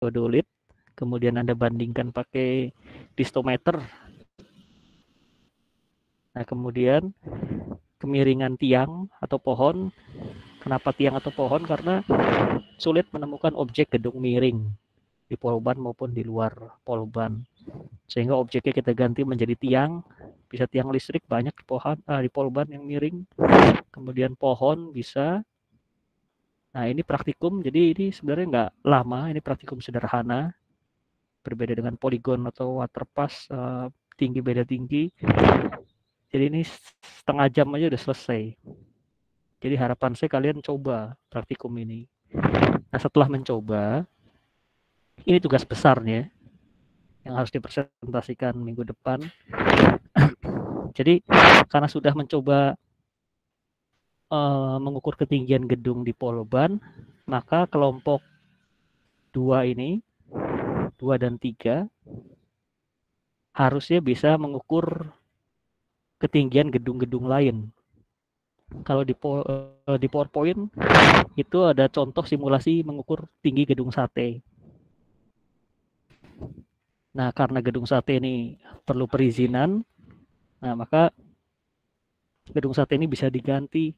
teodolit, kemudian Anda bandingkan pakai distometer. Nah, kemudian kemiringan tiang atau pohon. Kenapa tiang atau pohon? Karena sulit menemukan objek gedung miring di polban maupun di luar polban. Sehingga objeknya kita ganti menjadi tiang, bisa tiang listrik banyak di polban yang miring, kemudian pohon bisa. Nah, ini praktikum, jadi ini sebenarnya nggak lama, ini praktikum sederhana, berbeda dengan poligon atau waterpass, tinggi beda tinggi. Jadi ini setengah jam aja udah selesai. Jadi harapan saya kalian coba praktikum ini. Nah, setelah mencoba, ini tugas besarnya yang harus dipresentasikan minggu depan. Jadi karena sudah mencoba mengukur ketinggian gedung di polban, maka kelompok 2 ini, 2 dan 3, harusnya bisa mengukur ketinggian gedung-gedung lain. Kalau di PowerPoint itu ada contoh simulasi mengukur tinggi gedung sate. Nah, karena gedung sate ini perlu perizinan, nah maka gedung sate ini bisa diganti.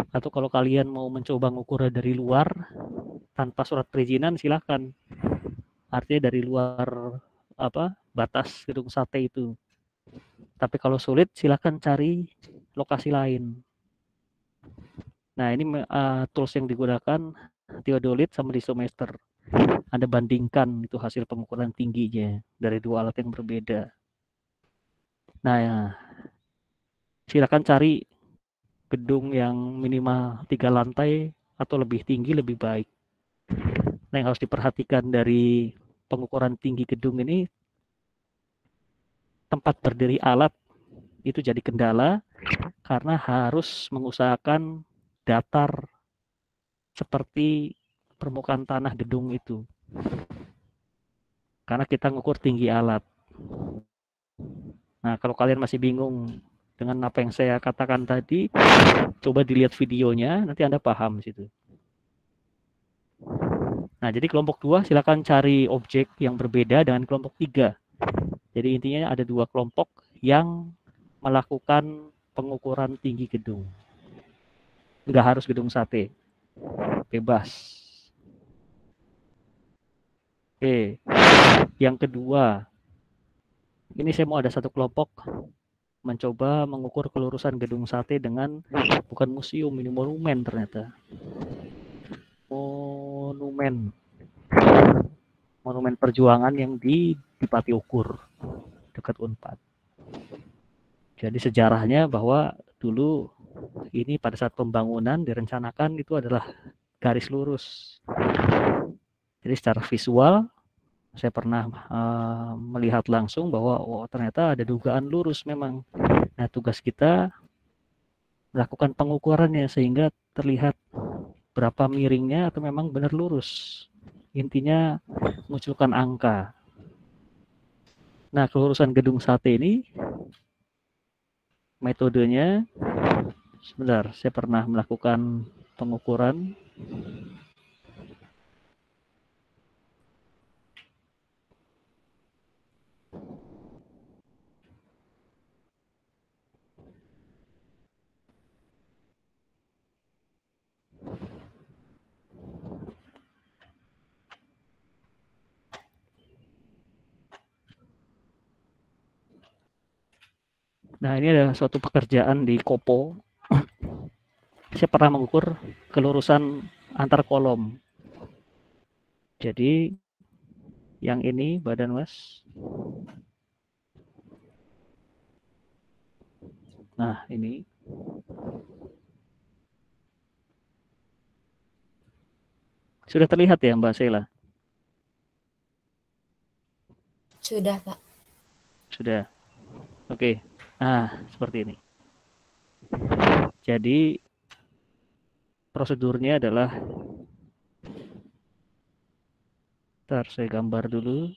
Atau kalau kalian mau mencoba mengukur dari luar tanpa surat perizinan, silakan. Artinya dari luar batas gedung sate itu. Tapi kalau sulit, silakan cari lokasi lain. Nah, ini tools yang digunakan teodolit sama distometer. Anda bandingkan itu hasil pengukuran tingginya dari dua alat yang berbeda. Nah, ya, silakan cari gedung yang minimal 3 lantai atau lebih tinggi lebih baik. Nah, yang harus diperhatikan dari pengukuran tinggi gedung ini, tempat berdiri alat itu jadi kendala karena harus mengusahakan datar seperti permukaan tanah gedung itu. Karena kita ngukur tinggi alat. Nah, kalau kalian masih bingung dengan apa yang saya katakan tadi, coba dilihat videonya, nanti Anda paham situ. Nah, jadi kelompok 2 silakan cari objek yang berbeda dengan kelompok 3. Jadi intinya ada 2 kelompok yang melakukan pengukuran tinggi gedung. Nggak harus gedung sate, bebas. Oke, yang kedua, ini saya mau ada satu kelompok mencoba mengukur kelurusan gedung sate dengan bukan museum, ini monumen ternyata. Monumen perjuangan yang di Pati Ukur dekat Unpad. Jadi sejarahnya bahwa dulu ini pada saat pembangunan direncanakan itu adalah garis lurus. Jadi secara visual saya pernah melihat langsung bahwa ternyata ada dugaan lurus memang. Nah, tugas kita melakukan pengukurannya sehingga terlihat berapa miringnya atau memang benar lurus. Intinya munculkan angka. Nah, kelurusan gedung sate ini metodenya, sebentar, saya pernah melakukan pengukuran. Nah, ini ada suatu pekerjaan di Kopo. Saya pernah mengukur kelurusan antar kolom. Jadi yang ini badan mas. Nah, ini. Sudah terlihat ya Mbak Sheila? Sudah, Pak. Sudah. Oke. Nah, seperti ini. Jadi prosedurnya adalah, ntar saya gambar dulu.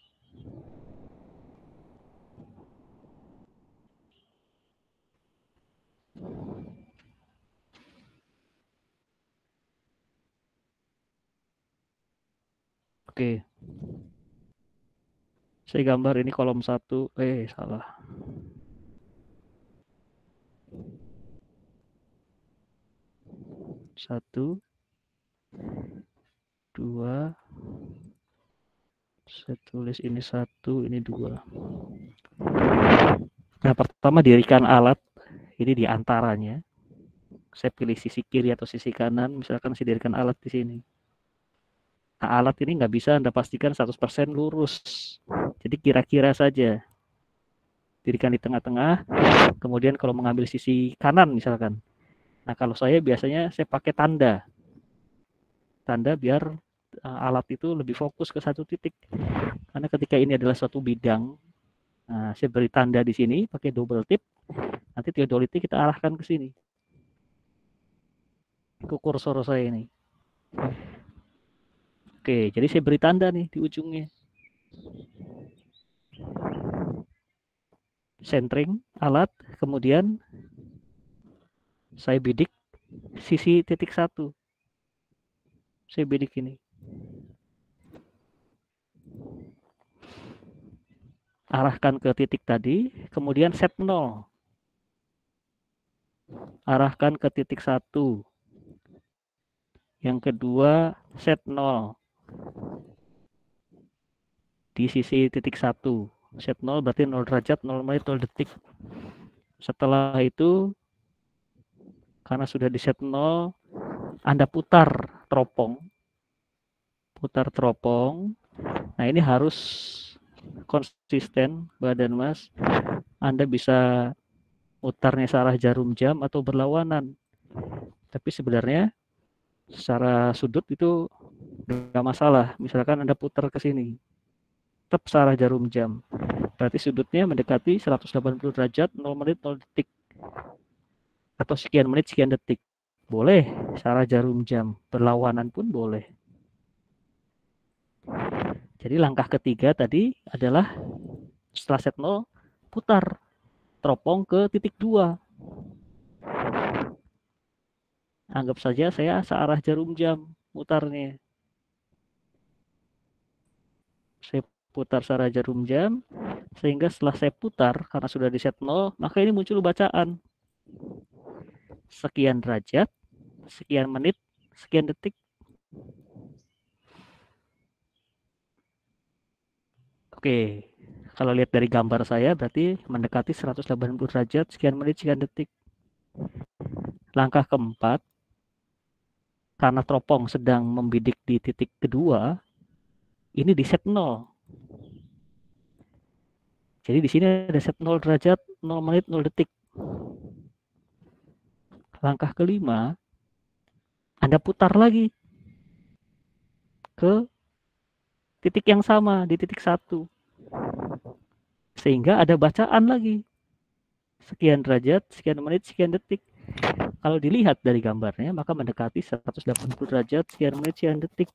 Oke. Saya gambar ini kolom 1, salah. Satu, dua, saya tulis ini 1, ini 2. Nah, pertama dirikan alat, ini di antaranya. Saya pilih sisi kiri atau sisi kanan, misalkan saya dirikan alat di sini. Nah, alat ini nggak bisa Anda pastikan 100% lurus. Jadi kira-kira saja. Dirikan di tengah-tengah, kemudian kalau mengambil sisi kanan misalkan. Nah, kalau saya biasanya saya pakai tanda. Tanda biar alat itu lebih fokus ke satu titik. Karena ketika ini adalah suatu bidang, nah, saya beri tanda di sini pakai double tip. Nanti teodolitnya kita arahkan ke sini. Ke kursor saya ini. Oke, jadi saya beri tanda nih di ujungnya. Centering alat, kemudian saya bidik sisi titik 1. Saya bidik ini. Arahkan ke titik tadi, kemudian set 0. Arahkan ke titik 1. Yang kedua, set 0. Di sisi titik 1. Set 0 berarti 0 derajat, 0 menit, 0 detik. Setelah itu, karena sudah di set 0, Anda putar teropong. Putar teropong. Nah, ini harus konsisten, badan Mas. Anda bisa putarnya searah jarum jam atau berlawanan. Tapi sebenarnya secara sudut itu nggak masalah. Misalkan Anda putar ke sini, tetap searah jarum jam. Berarti sudutnya mendekati 180 derajat, 0 menit, 0 detik. Atau sekian menit, sekian detik. Boleh searah jarum jam. Berlawanan pun boleh. Jadi langkah ketiga tadi adalah setelah set 0, putar teropong ke titik 2. Anggap saja saya searah jarum jam mutarnya. Saya putar searah jarum jam, sehingga setelah saya putar, karena sudah di set 0, maka ini muncul bacaan. Sekian derajat, sekian menit, sekian detik. Oke, kalau lihat dari gambar saya, berarti mendekati 180 derajat, sekian menit, sekian detik. Langkah keempat, karena teropong sedang membidik di titik kedua, ini di set 0. Jadi di sini ada set 0 derajat, 0 menit, 0 detik. Langkah kelima, Anda putar lagi ke titik yang sama, di titik 1. Sehingga ada bacaan lagi. Sekian derajat, sekian menit, sekian detik. Kalau dilihat dari gambarnya, maka mendekati 180 derajat, sekian menit, sekian detik.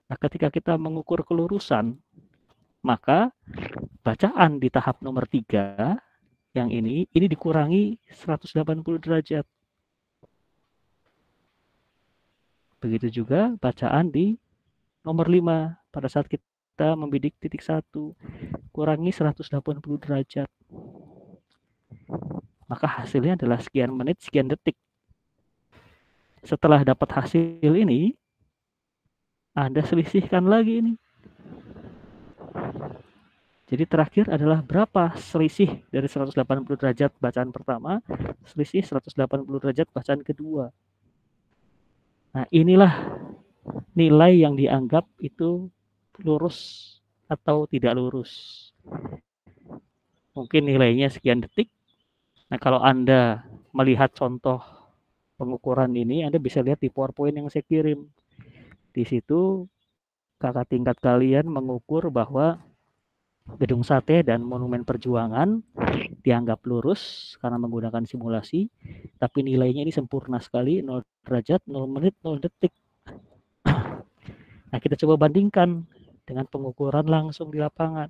Nah, ketika kita mengukur kelurusan, maka bacaan di tahap nomor 3, yang ini dikurangi 180 derajat. Begitu juga bacaan di nomor 5, pada saat kita membidik titik 1, kurangi 180 derajat. Maka hasilnya adalah sekian menit, sekian detik. Setelah dapat hasil ini, Anda selisihkan lagi ini. Jadi terakhir adalah berapa selisih dari 180 derajat bacaan pertama, selisih 180 derajat bacaan kedua. Nah, inilah nilai yang dianggap itu lurus atau tidak lurus. Mungkin nilainya sekian detik. Nah, kalau Anda melihat contoh pengukuran ini, Anda bisa lihat di PowerPoint yang saya kirim. Di situ kakak tingkat kalian mengukur bahwa Gedung Sate dan Monumen Perjuangan dianggap lurus karena menggunakan simulasi, tapi nilainya ini sempurna sekali, 0 derajat, 0 menit, 0 detik. Nah, kita coba bandingkan dengan pengukuran langsung di lapangan.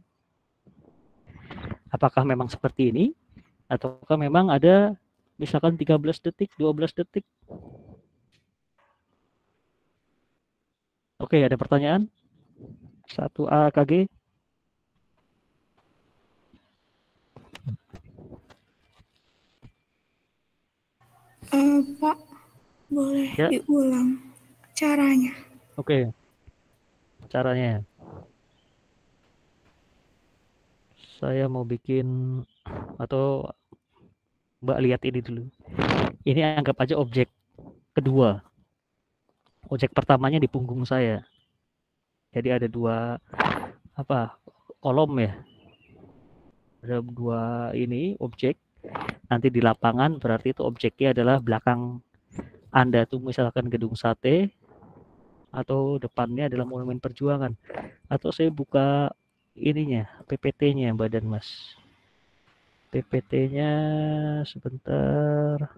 Apakah memang seperti ini? Ataukah memang ada misalkan 13 detik, 12 detik? Oke, ada pertanyaan? 1 AKG. Pak, boleh Ya. diulang caranya? Oke. Caranya. Saya mau bikin, atau Mbak lihat ini dulu. Ini anggap aja objek kedua. Objek pertamanya di punggung saya. Jadi ada 2 kolom ya. Ada 2 ini objek. Nanti di lapangan berarti itu objeknya adalah belakang Anda tuh, misalkan gedung sate, atau depannya adalah Monumen Perjuangan. Atau saya buka ininya, PPT-nya Badan Mas. PPT-nya sebentar.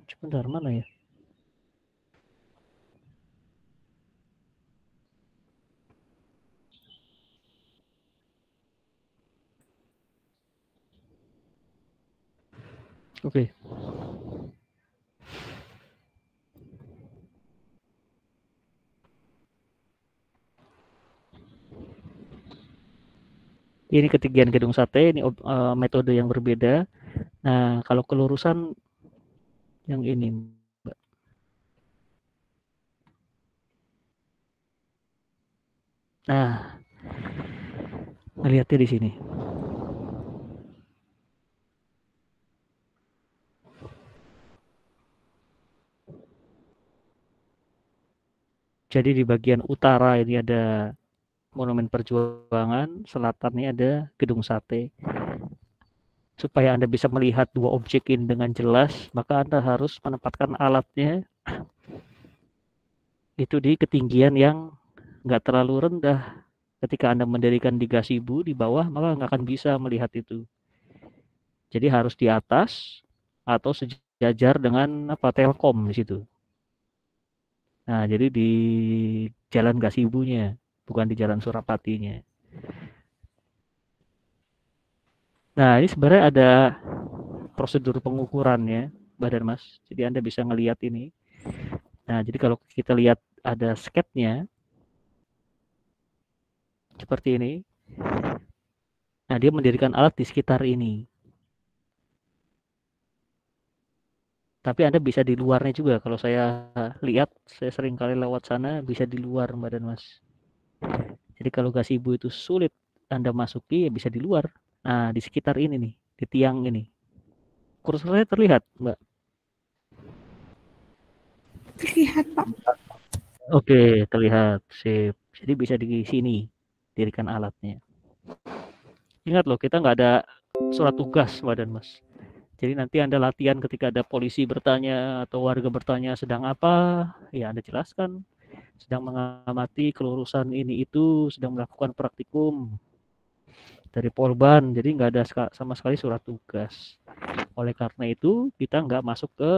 Sebentar, mana ya? Oke. Ini ketinggian gedung sate, ini metode yang berbeda. Nah, kalau kelurusan yang ini, Mbak. Nah, ngelihatnya di sini. Jadi di bagian utara ini ada Monumen Perjuangan, selatannya ada gedung sate. Supaya Anda bisa melihat 2 objek ini dengan jelas, maka Anda harus menempatkan alatnya itu di ketinggian yang nggak terlalu rendah. Ketika Anda mendirikan di gazebo di bawah, maka nggak akan bisa melihat itu. Jadi harus di atas atau sejajar dengan Telkom di situ. Nah, jadi di jalan gazebo-nya, bukan di jalan Surapatinya. Nah, ini sebenarnya ada prosedur pengukurannya, Badan Mas. Jadi Anda bisa ngelihat ini. Nah, jadi kalau kita lihat ada sketnya seperti ini. Nah, dia mendirikan alat di sekitar ini. Tapi Anda bisa di luarnya juga. Kalau saya lihat, saya sering kali lewat sana, bisa di luar, Mbak dan Mas. Jadi kalau gazebo itu sulit Anda masuki, ya bisa di luar. Nah, di sekitar ini nih, di tiang ini. Kursornya terlihat, Mbak? Terlihat, Pak. Oke, terlihat. Sip. Jadi bisa di sini, dirikan alatnya. Ingat loh, kita nggak ada surat tugas, Mbak dan Mas. Jadi nanti Anda latihan ketika ada polisi bertanya atau warga bertanya sedang apa, ya Anda jelaskan sedang mengamati kelurusan ini itu, sedang melakukan praktikum dari Polban. Jadi nggak ada sama sekali surat tugas. Oleh karena itu kita nggak masuk ke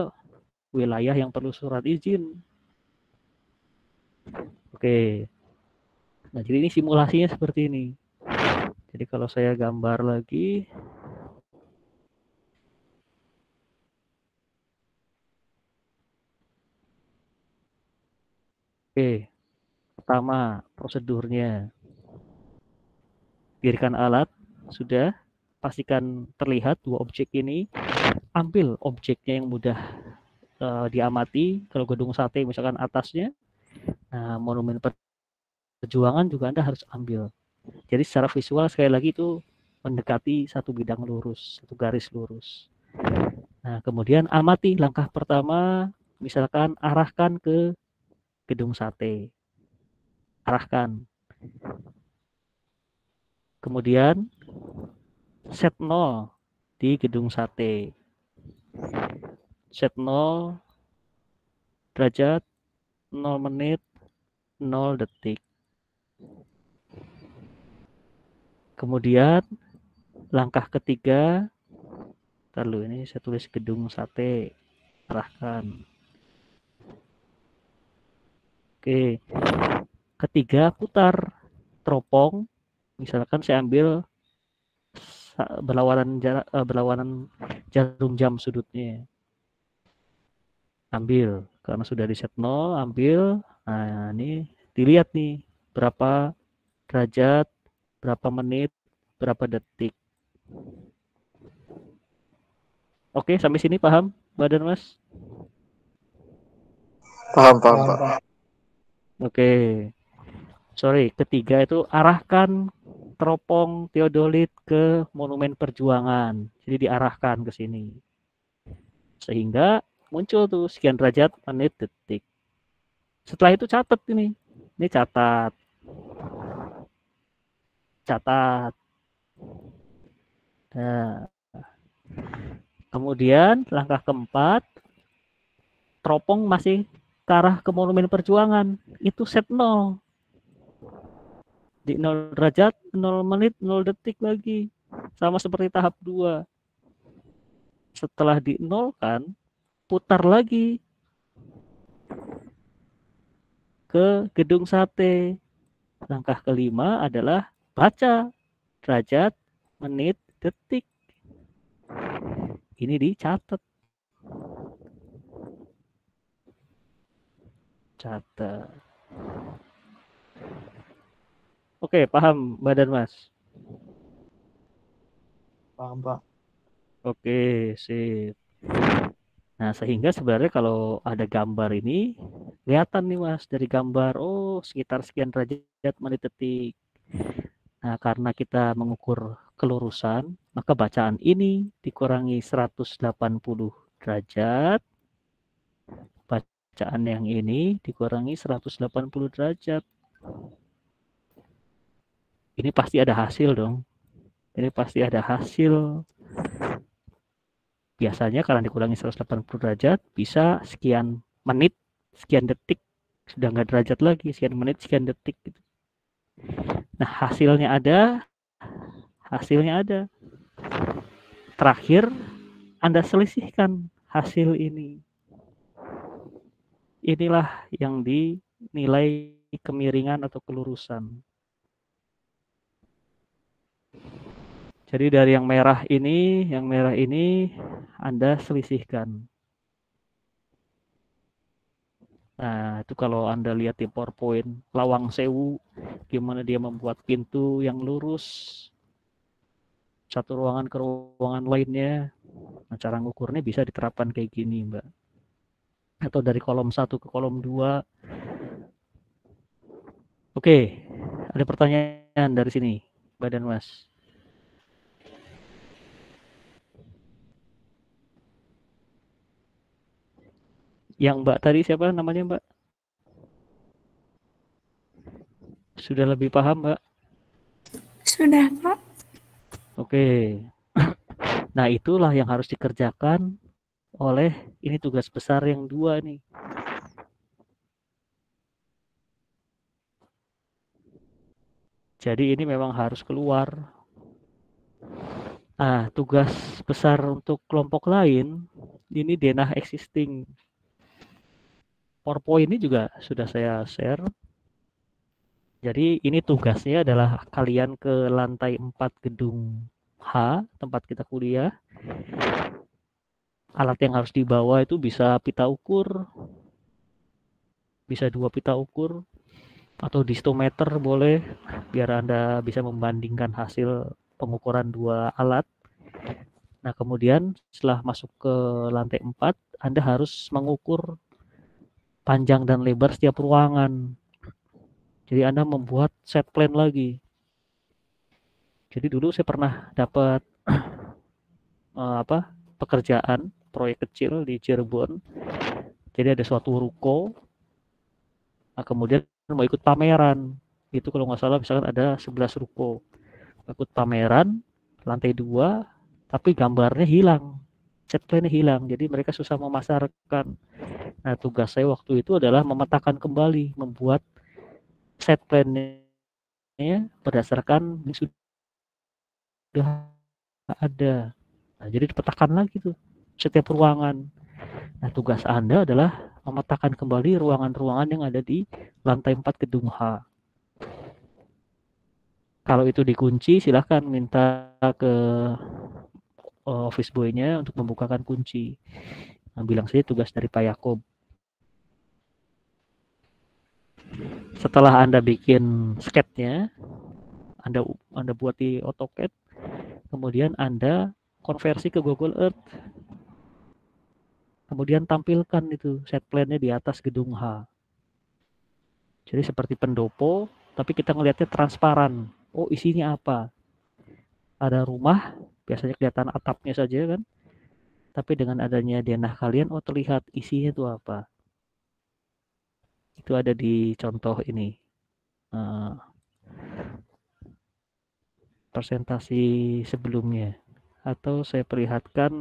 wilayah yang perlu surat izin. Oke. Nah, jadi ini simulasinya seperti ini. Jadi kalau saya gambar lagi, oke. Pertama, prosedurnya. Dirikan alat, sudah. Pastikan terlihat 2 objek ini. Ambil objeknya yang mudah diamati. Kalau gedung sate misalkan atasnya, nah Monumen Perjuangan juga Anda harus ambil. Jadi secara visual sekali lagi itu mendekati satu bidang lurus, satu garis lurus. Nah, kemudian amati langkah pertama, misalkan arahkan ke gedung sate. Arahkan. Kemudian set 0 di gedung sate. Set 0 derajat, 0 menit, 0 detik. Kemudian langkah ketiga, lalu ini saya tulis gedung sate, arahkan. Oke, ketiga putar teropong, misalkan saya ambil berlawanan jarum jam sudutnya. Ambil, karena sudah di set 0, ambil. Nah, ini dilihat nih berapa derajat, berapa menit, berapa detik. Oke, sampai sini paham, Badan Mas? Paham, Pak. Oke. Sorry, ketiga itu arahkan teropong teodolit ke Monumen Perjuangan. Jadi diarahkan ke sini. Sehingga muncul tuh sekian derajat, menit, detik. Setelah itu catat ini. Ini catat. Nah, kemudian langkah keempat, teropong masih ke arah ke Monumen Perjuangan. Itu set 0. Di 0 derajat, 0 menit, 0 detik lagi. Sama seperti tahap 2. Setelah di 0 kan, putar lagi ke gedung sate. Langkah kelima adalah baca derajat, menit, detik. Ini dicatat. Catat. Oke, paham Badan Mas? Paham, Pak. Oke, sip. Nah, sehingga sebenarnya kalau ada gambar ini, kelihatan nih Mas, dari gambar, oh sekitar sekian derajat, menit, detik. Nah, karena kita mengukur kelurusan, maka bacaan ini dikurangi 180 derajat. Bacaan yang ini dikurangi 180 derajat. Ini pasti ada hasil dong. Ini pasti ada hasil. Biasanya karena dikurangi 180 derajat, bisa sekian menit, sekian detik, sudah nggak derajat lagi, sekian menit, sekian detik. Gitu. Nah, hasilnya ada. Terakhir, Anda selisihkan hasil ini. Inilah yang dinilai kemiringan atau kelurusan. Jadi dari yang merah ini Anda selisihkan. Nah, itu kalau Anda lihat di PowerPoint Lawang Sewu, gimana dia membuat pintu yang lurus satu ruangan ke ruangan lainnya. Nah, cara ngukurnya bisa diterapkan kayak gini, Mbak. Atau dari kolom 1 ke kolom 2. Oke, ada pertanyaan dari sini, Badan Mas. Yang Mbak tadi siapa namanya, Mbak? Sudah lebih paham, Mbak? Sudah, Pak. Oke. Nah, itulah yang harus dikerjakan oleh ini tugas besar yang 2 nih. Jadi ini memang harus keluar. Nah, tugas besar untuk kelompok lain ini denah existing. PowerPoint ini juga sudah saya share. Jadi ini tugasnya adalah kalian ke lantai 4 gedung H, tempat kita kuliah. Alat yang harus dibawa itu bisa pita ukur, bisa 2 pita ukur, atau distometer boleh, biar Anda bisa membandingkan hasil pengukuran 2 alat. Nah, kemudian setelah masuk ke lantai 4, Anda harus mengukur panjang dan lebar setiap ruangan. Jadi Anda membuat set plan lagi. Jadi dulu saya pernah dapat pekerjaan proyek kecil di Cirebon. Jadi ada suatu ruko. Nah, kemudian mau ikut pameran. Itu kalau nggak salah misalkan ada 11 ruko. Ikut pameran lantai 2, tapi gambarnya hilang. Set plan-nya hilang. Jadi mereka susah memasarkan. Nah, tugas saya waktu itu adalah memetakan kembali, membuat set plan-nya berdasarkan yang sudah ada. Nah, jadi dipetakan lagi tuh setiap ruangan. Nah, tugas Anda adalah memetakan kembali ruangan-ruangan yang ada di lantai 4 gedung H. Kalau itu dikunci, silahkan minta ke office boy-nya untuk membukakan kunci. Nah, bilang saja tugas dari Pak Yakob. Setelah Anda bikin sketnya, Anda buat di AutoCAD, kemudian Anda konversi ke Google Earth. Kemudian tampilkan itu set plan-nya di atas gedung H. Jadi seperti pendopo, tapi kita ngelihatnya transparan. Oh, isinya apa? Ada rumah, biasanya kelihatan atapnya saja kan. Tapi dengan adanya denah kalian, oh terlihat isinya itu apa. Itu ada di contoh ini. Presentasi sebelumnya. Atau saya perlihatkan,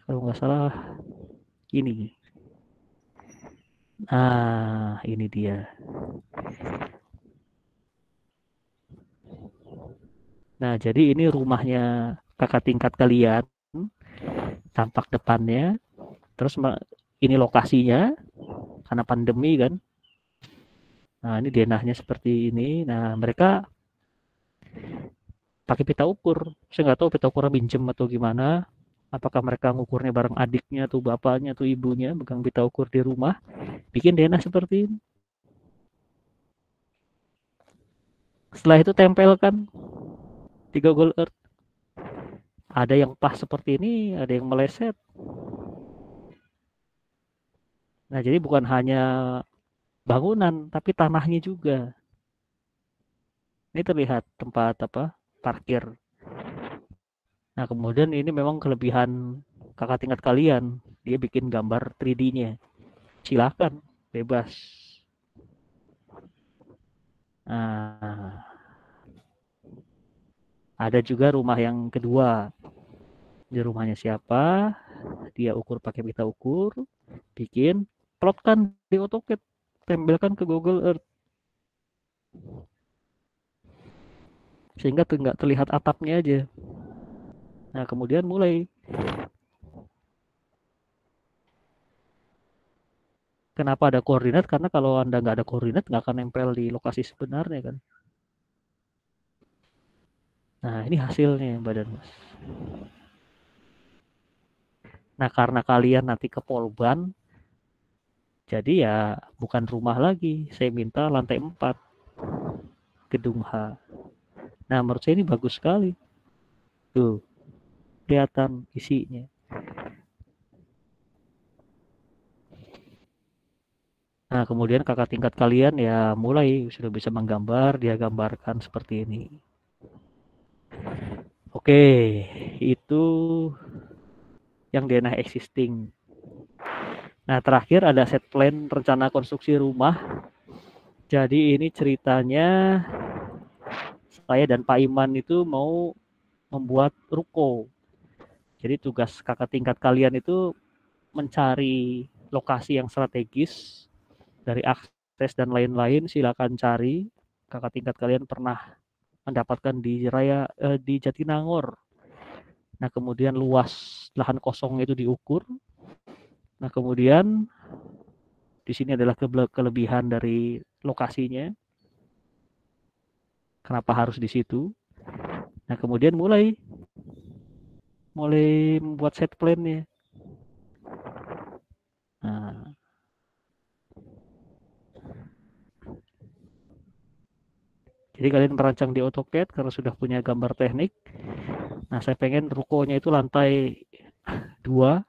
kalau nggak salah, ini. Nah, ini dia. Nah, jadi ini rumahnya kakak tingkat kalian. Tampak depannya. Terus ini lokasinya. Karena pandemi kan. Nah, ini denahnya seperti ini. Nah, mereka pakai pita ukur. Saya nggak tahu pita ukurnya pinjem atau gimana. Apakah mereka ngukurnya bareng adiknya atau bapaknya atau ibunya, pegang pita ukur di rumah, bikin denah seperti ini. Setelah itu tempelkan di Google Earth. Ada yang pas seperti ini, ada yang meleset. Nah, jadi bukan hanya bangunan, tapi tanahnya juga. Ini terlihat tempat parkir. Nah, kemudian ini memang kelebihan kakak tingkat kalian. Dia bikin gambar 3D-nya. Silakan, bebas. Nah, ada juga rumah yang kedua. Di rumahnya siapa? Dia ukur pakai pita ukur, bikin, plotkan di AutoCAD, tempelkan ke Google Earth. Sehingga nggak terlihat atapnya aja. Nah, kemudian mulai. Kenapa ada koordinat? Karena kalau Anda nggak ada koordinat, nggak akan nempel di lokasi sebenarnya kan. Nah, ini hasilnya, Badan Mas. Nah, karena kalian nanti ke Polban, jadi ya bukan rumah lagi. Saya minta lantai 4, gedung H. Nah, menurut saya ini bagus sekali. Tuh, kelihatan isinya. Nah, kemudian kakak tingkat kalian ya mulai sudah bisa menggambar, dia gambarkan seperti ini. Oke, itu yang denah existing. Nah, terakhir ada set plan rencana konstruksi rumah. Jadi ini ceritanya saya dan Pak Iman itu mau membuat ruko. Jadi tugas kakak tingkat kalian itu mencari lokasi yang strategis dari akses dan lain-lain. Silakan cari. Kakak tingkat kalian pernah mendapatkan di Jatinangor. Nah, kemudian luas lahan kosong itu diukur. Nah, kemudian di sini adalah kelebihan dari lokasinya. Kenapa harus di situ? Nah, kemudian mulai membuat set plan-nya. Nah, jadi kalian merancang di AutoCAD karena sudah punya gambar teknik. Nah, saya pengen rukonya itu lantai 2.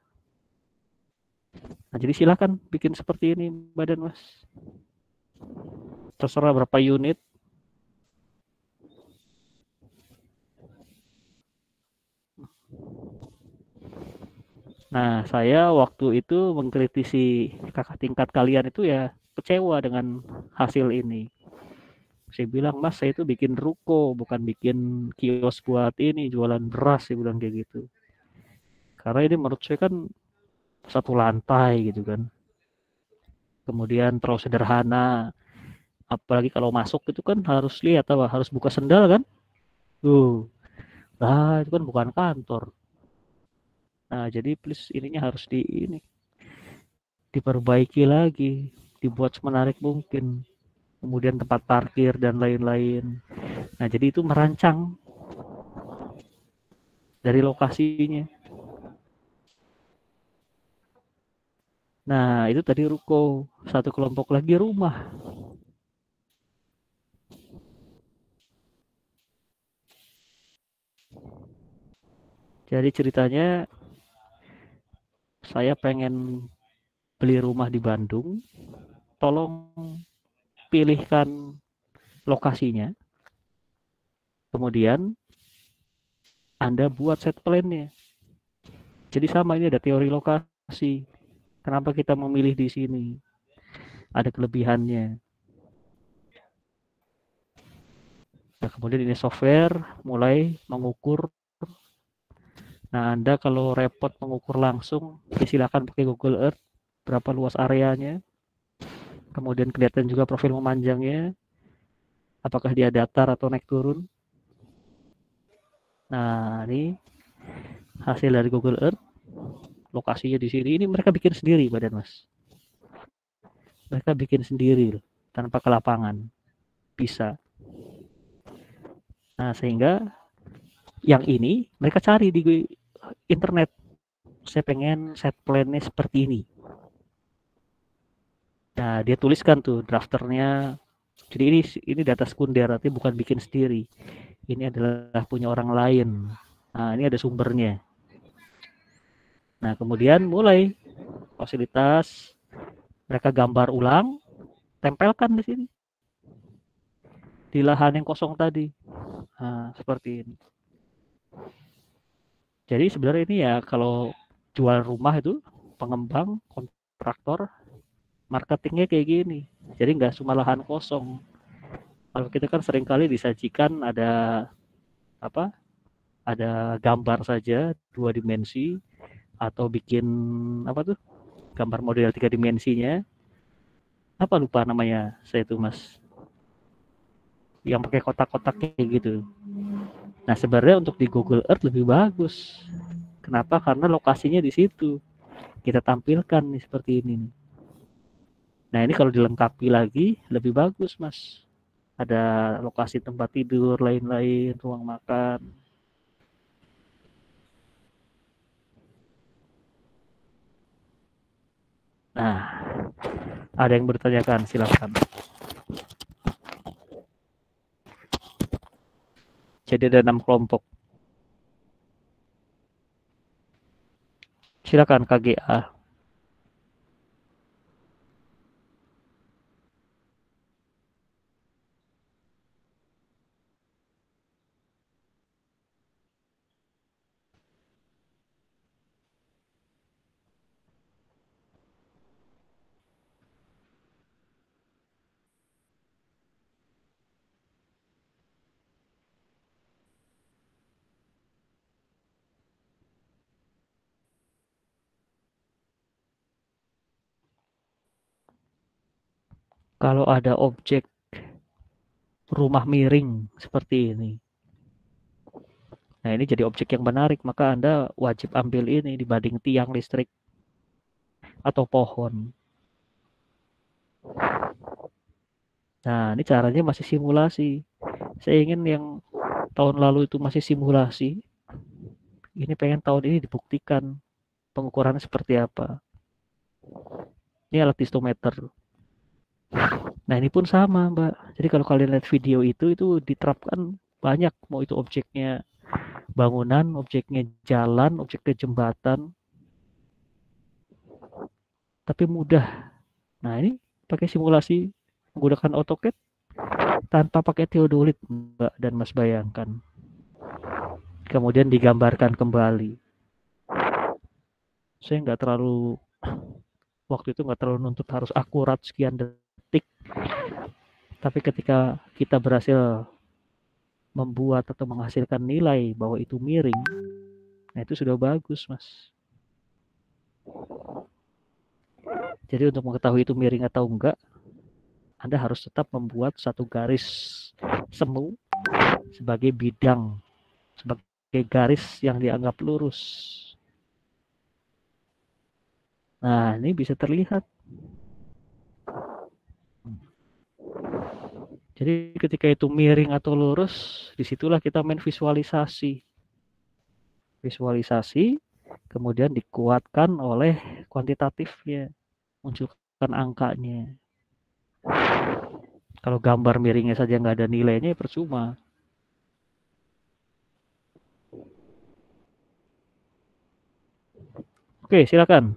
Nah, jadi silakan bikin seperti ini, Badan Mas. Terserah berapa unit. Nah, saya waktu itu mengkritisi kakak tingkat kalian itu ya kecewa dengan hasil ini. Saya bilang, Mas, saya itu bikin ruko, bukan bikin kios buat ini, jualan beras, saya bilang kayak gitu. Karena ini menurut saya kan satu lantai gitu kan. Kemudian terlalu sederhana. Apalagi kalau masuk itu kan harus lihat apa, harus buka sendal kan. Nah, itu kan bukan kantor. Nah, jadi please ininya harus diperbaiki lagi, dibuat semenarik mungkin. Kemudian tempat parkir dan lain-lain. Nah, jadi itu merancang dari lokasinya. Nah, itu tadi ruko. Satu kelompok lagi rumah. Jadi ceritanya saya pengen beli rumah di Bandung. Tolong pilihkan lokasinya. Kemudian Anda buat set plan-nya. Jadi sama, ini ada teori lokasi. Kenapa kita memilih di sini? Ada kelebihannya. Nah, kemudian ini software mulai mengukur. Nah, Anda kalau repot mengukur langsung, silakan pakai Google Earth. Berapa luas areanya. Kemudian kelihatan juga profil memanjangnya. Apakah dia datar atau naik turun. Nah, ini hasil dari Google Earth. Lokasinya di sini. Ini mereka bikin sendiri, Badan Mas. Mereka bikin sendiri tanpa ke lapangan. Bisa. Nah, sehingga yang ini mereka cari di internet. Saya pengen set plan-nya seperti ini. Nah, dia tuliskan tuh drafternya. Jadi ini data sekunder, artinya bukan bikin sendiri. Ini adalah punya orang lain. Nah, ini ada sumbernya. Nah, kemudian mulai fasilitas, mereka gambar ulang, tempelkan di sini. Di lahan yang kosong tadi. Nah, seperti ini. Jadi sebenarnya ini ya kalau jual rumah itu pengembang, kontraktor, marketingnya kayak gini. Jadi nggak cuma lahan kosong. Kalau kita kan seringkali disajikan ada apa? Ada gambar saja 2 dimensi atau bikin apa tuh? Gambar model 3 dimensinya. Apa lupa namanya saya itu Mas. Yang pakai kotak-kotak kayak gitu. Nah, sebenarnya untuk di Google Earth lebih bagus. Kenapa? Karena lokasinya di situ. Kita tampilkan nih seperti ini. Nah, ini kalau dilengkapi lagi lebih bagus, Mas. Ada lokasi tempat tidur, lain-lain, ruang makan. Nah, ada yang bertanyakan, silakan. Jadi ada 6 kelompok. Silakan KGA. Kalau ada objek rumah miring seperti ini. Nah, ini jadi objek yang menarik, maka Anda wajib ambil ini dibanding tiang listrik atau pohon. Nah, ini caranya masih simulasi. Saya ingin yang tahun lalu itu masih simulasi. Ini pengen tahun ini dibuktikan pengukurannya seperti apa. Ini alat pistometer. Nah, ini pun sama, Mbak. Jadi kalau kalian lihat video itu diterapkan banyak. Mau itu objeknya bangunan, objeknya jalan, objeknya jembatan. Tapi mudah. Nah, ini pakai simulasi menggunakan AutoCAD tanpa pakai teodolit, Mbak dan Mas, bayangkan. Kemudian digambarkan kembali. Saya waktu itu nggak terlalu nuntut harus akurat sekian detik. Tapi ketika kita berhasil membuat atau menghasilkan nilai bahwa itu miring, nah itu sudah bagus, Mas. Jadi untuk mengetahui itu miring atau enggak, Anda harus tetap membuat satu garis semu sebagai bidang, sebagai garis yang dianggap lurus. Nah, ini bisa terlihat. Jadi ketika itu miring atau lurus, disitulah kita main visualisasi. Visualisasi, kemudian dikuatkan oleh kuantitatifnya, munculkan angkanya. Kalau gambar miringnya saja nggak ada nilainya, percuma. Oke, silakan.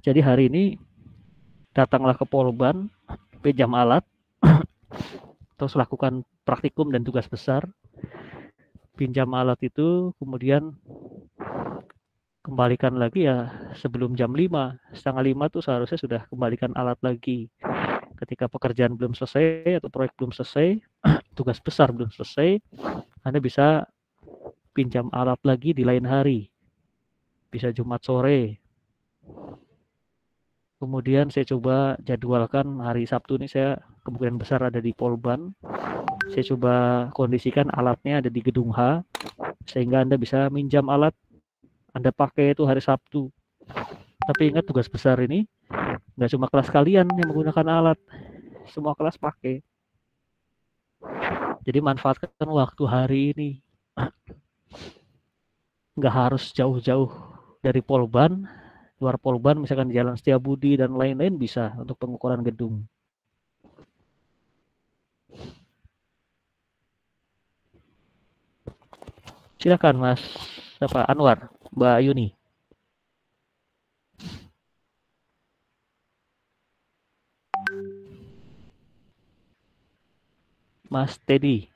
Jadi hari ini datanglah ke Polban, pinjam alat, terus lakukan praktikum dan tugas besar. Pinjam alat itu, kemudian kembalikan lagi ya sebelum jam 5. Setengah 5 tuh seharusnya sudah kembalikan alat lagi. Ketika pekerjaan belum selesai atau proyek belum selesai, tugas besar belum selesai, Anda bisa pinjam alat lagi di lain hari. Bisa Jumat sore. Kemudian saya coba jadwalkan hari Sabtu ini saya kemungkinan besar ada di Polban. Saya coba kondisikan alatnya ada di gedung H, sehingga Anda bisa minjam alat Anda pakai itu hari Sabtu. Tapi ingat tugas besar ini nggak cuma kelas kalian yang menggunakan alat, semua kelas pakai. Jadi manfaatkan waktu hari ini. Nggak harus jauh-jauh dari Polban, luar Polban misalkan di Jalan Setiabudi dan lain-lain bisa untuk pengukuran gedung. Silakan Mas Anwar, Mbak Yuni. Mas Teddy.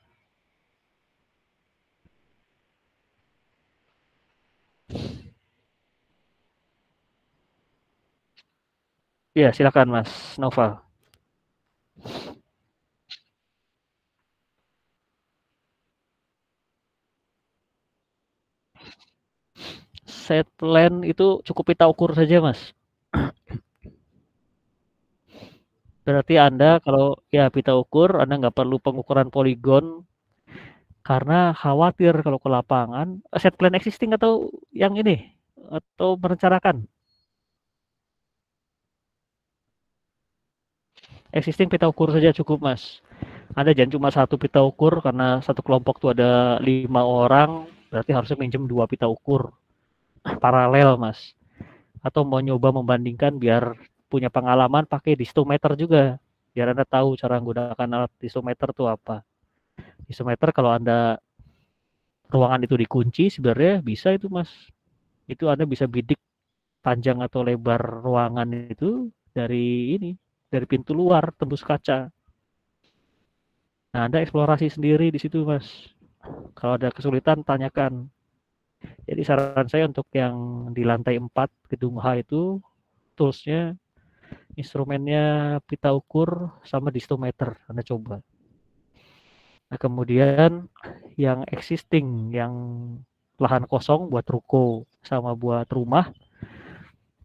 Ya, silakan Mas Noval. Set plan itu cukup pita ukur saja, Mas. Berarti Anda kalau ya pita ukur, Anda nggak perlu pengukuran poligon karena khawatir kalau ke lapangan, set plan existing atau yang ini, atau merencanakan. Existing pita ukur saja cukup, Mas. Anda jangan cuma satu pita ukur karena satu kelompok tuh ada 5 orang, berarti harusnya minjem 2 pita ukur paralel, Mas. Atau mau nyoba membandingkan biar punya pengalaman pakai distometer juga. Biar Anda tahu cara menggunakan alat distometer itu apa. Distometer kalau Anda ruangan itu dikunci sebenarnya bisa itu Mas. Itu Anda bisa bidik panjang atau lebar ruangan itu dari pintu luar tembus kaca. Nah, Anda eksplorasi sendiri di situ Mas. Kalau ada kesulitan tanyakan. Jadi saran saya untuk yang di lantai 4 gedung H itu toolsnya, instrumennya pita ukur sama distometer. Anda coba. Nah, kemudian yang existing, yang lahan kosong buat ruko sama buat rumah,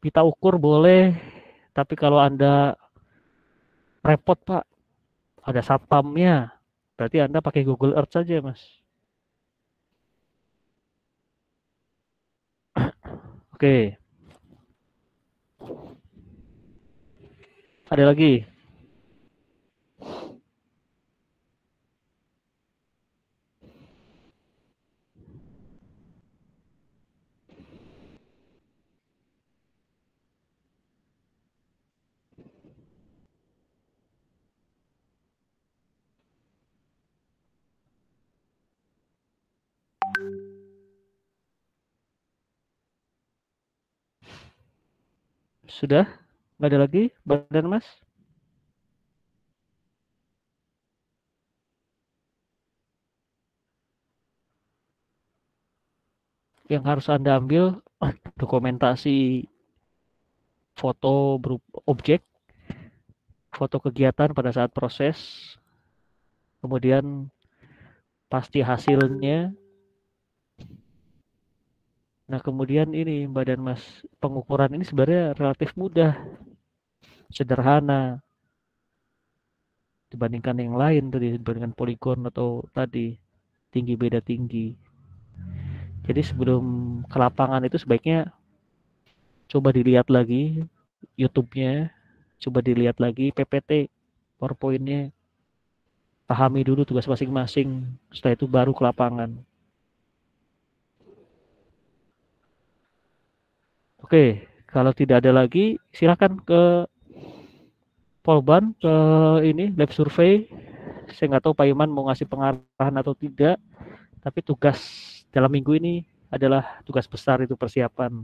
pita ukur boleh, tapi kalau Anda repot Pak, ada satpamnya, berarti Anda pakai Google Earth saja Mas. Oke, ada lagi? Sudah? Nggak ada lagi, Badan Mas? Yang harus Anda ambil dokumentasi foto berupa objek, foto kegiatan pada saat proses, kemudian pasti hasilnya. Nah, kemudian ini Badan Mas, pengukuran ini sebenarnya relatif mudah, sederhana dibandingkan yang lain tadi, dibandingkan poligon atau tadi tinggi beda tinggi. Jadi sebelum ke lapangan itu sebaiknya coba dilihat lagi YouTube-nya, coba dilihat lagi PPT, PowerPoint-nya, pahami dulu tugas masing-masing, setelah itu baru ke lapangan. Oke, kalau tidak ada lagi, silakan ke Polban, ke ini lab survei. Saya nggak tahu Pak Iman mau ngasih pengarahan atau tidak, tapi tugas dalam minggu ini adalah tugas besar, itu persiapan.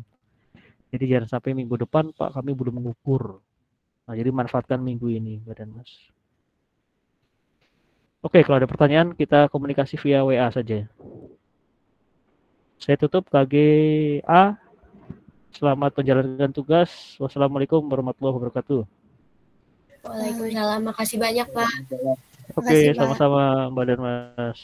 Jadi jangan sampai minggu depan, Pak, kami belum mengukur. Nah, jadi manfaatkan minggu ini, Badan Mas. Oke, kalau ada pertanyaan, kita komunikasi via WA saja. Saya tutup KGA. Selamat menjalankan tugas. Wassalamualaikum warahmatullahi wabarakatuh. Waalaikumsalam. Makasih banyak, Pak. Oke, Makasih, Pak. sama-sama Mbak dan Mas.